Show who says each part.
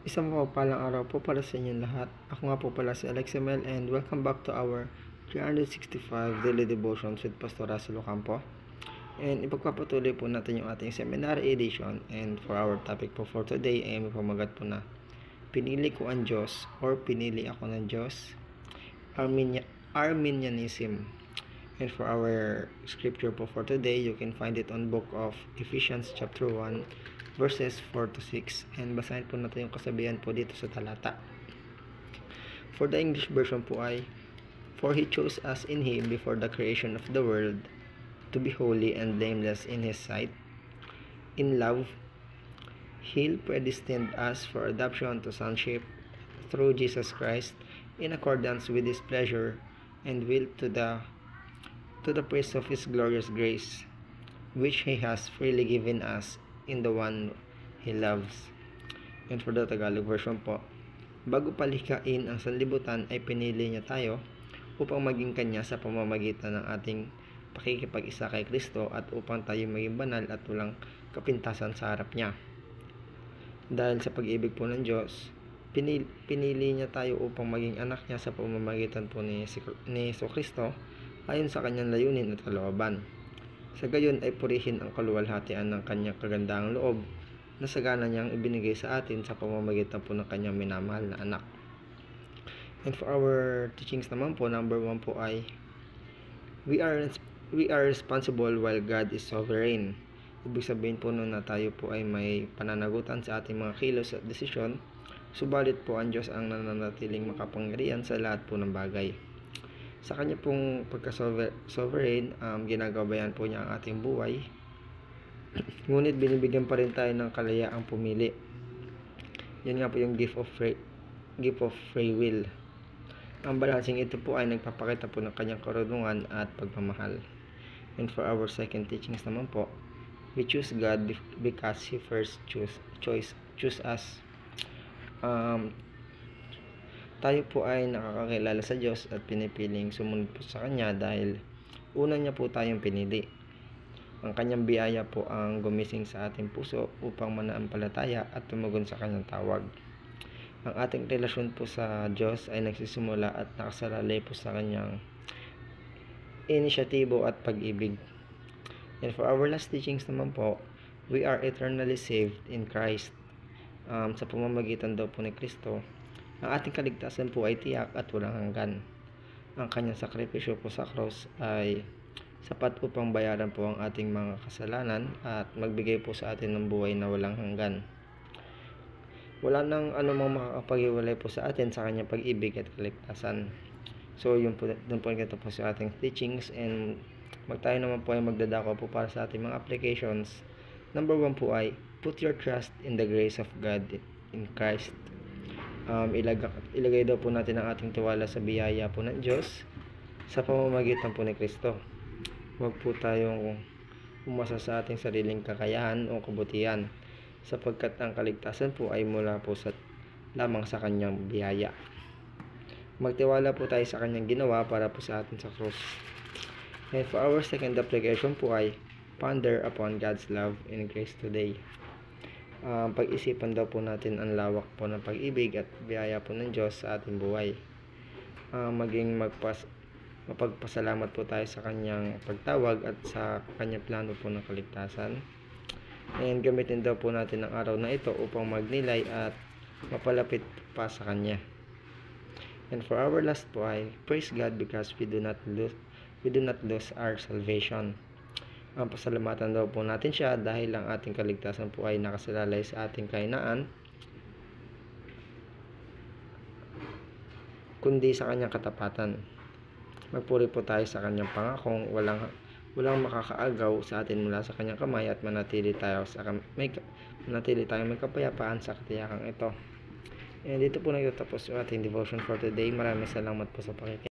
Speaker 1: Isang mapagpalang araw po para sa inyong lahat. Ako nga po pala si Alex ML and welcome back to our 365 Daily Devotions with Pastor Russell Ocampo. And ipagpapatuloy po natin yung ating seminar edition, and for our topic po for today ay may pamagat po na pinili ko ang Diyos or pinili ako ng Diyos, Arminianism. And for our scripture po for today, you can find it on book of Ephesians chapter 1 verses 4 to 6, and basahin po natin yung kasabihan po dito sa talata. For the English version po ay, "For He chose us in Him before the creation of the world to be holy and blameless in His sight. In love, He predestined us for adoption to sonship through Jesus Christ in accordance with His pleasure and will to the praise of His glorious grace, which He has freely given us in the one He loves." And for the Tagalog version po, bago palikhain ang sanlibutan ay pinili niya tayo upang maging Kanya sa pamamagitan ng ating pakikipag-isa kay Kristo at upang tayo maging banal at walang kapintasan sa harap niya. Dahil sa pag-ibig po ng Diyos, pinili niya tayo upang maging anak niya sa pamamagitan po ni Jesu Kristo ayon sa Kanyang layunin at kalooban. Sa gayon ay purihin ang kaluwalhatian ng Kanyang kagandahang loob na sagana niyang ibinigay sa atin sa pamamagitan po ng Kanyang minamahal na anak. And for our teachings naman po, number 1 po ay, we are responsible while God is sovereign. Ibig sabihin po nun na tayo po ay may pananagutan sa ating mga kilos at desisyon, subalit po ang Diyos ang nananatiling makapangyarihan sa lahat po ng bagay. Sa kanya pong pagka-sovereign, ginagabayan po niya ang ating buhay. Ngunit binibigyan pa rin tayo ng kalayaang pumili. Yan nga po yung gift of free will. Ang balansing ito po ay nagpapakita po ng kanyang karunungan at pagmamahal. And for our second teachings naman po, we choose God because He first choose us. Tayo po ay nakakakilala sa Diyos at pinipiling sumunod po sa Kanya dahil una niya po tayong pinili. Ang Kanyang biyaya po ang gumising sa ating puso upang mananampalataya at tumugon sa Kanyang tawag. Ang ating relasyon po sa Diyos ay nagsisimula at nakasalalay po sa Kanyang inisyatibo at pag-ibig. And for our last teachings naman po, we are eternally saved in Christ. Sa pamamagitan daw po ni Kristo, ang ating kaligtasan po ay tiyak at walang hanggan. Ang Kanyang sakripisyo po sa cross ay sapat upang bayaran po ang ating mga kasalanan at magbigay po sa atin ng buhay na walang hanggan. Wala nang anumang makakapaghiwalay po sa atin sa Kanyang pag-ibig at kaligtasan. So yun po, dun po ito po sa ating teachings, and tayo naman po ay magdadako po para sa ating mga applications. Number 1 po ay, put your trust in the grace of God in Christ. Ilagay daw po natin ang ating tiwala sa biyaya po ng Diyos sa pamamagitan po ni Kristo. Huwag po tayong umasa sa ating sariling kakayahan o kabutihan, sapagkat ang kaligtasan po ay mula po lamang sa Kanyang biyaya. Magtiwala po tayo sa Kanyang ginawa para po sa atin sa krus. And for our second application po ay, ponder upon God's love and grace today. Pag-isipan daw po natin ang lawak po ng pag-ibig at biyaya po ng Diyos sa ating buhay. Mapagpasalamat po tayo sa Kanyang pagtawag at sa Kanyang plano po ng kaligtasan. And gamitin daw po natin ang araw na ito upang magnilay at mapalapit pa sa Kanya. And for our last po ay, praise God because we do not lose our salvation. Ang pasalamatan daw po natin siya dahil ang ating kaligtasan po ay nakasalalay sa ating kahinaan, kundi sa Kanyang katapatan. Magpuri po tayo sa Kanyang pangakong walang makakaagaw sa atin mula sa Kanyang kamay at manatili tayo may kapayapaan sa katiyakang ito. And dito po nagtatapos yung ating devotion for today. Maraming salamat po sa pakikinig.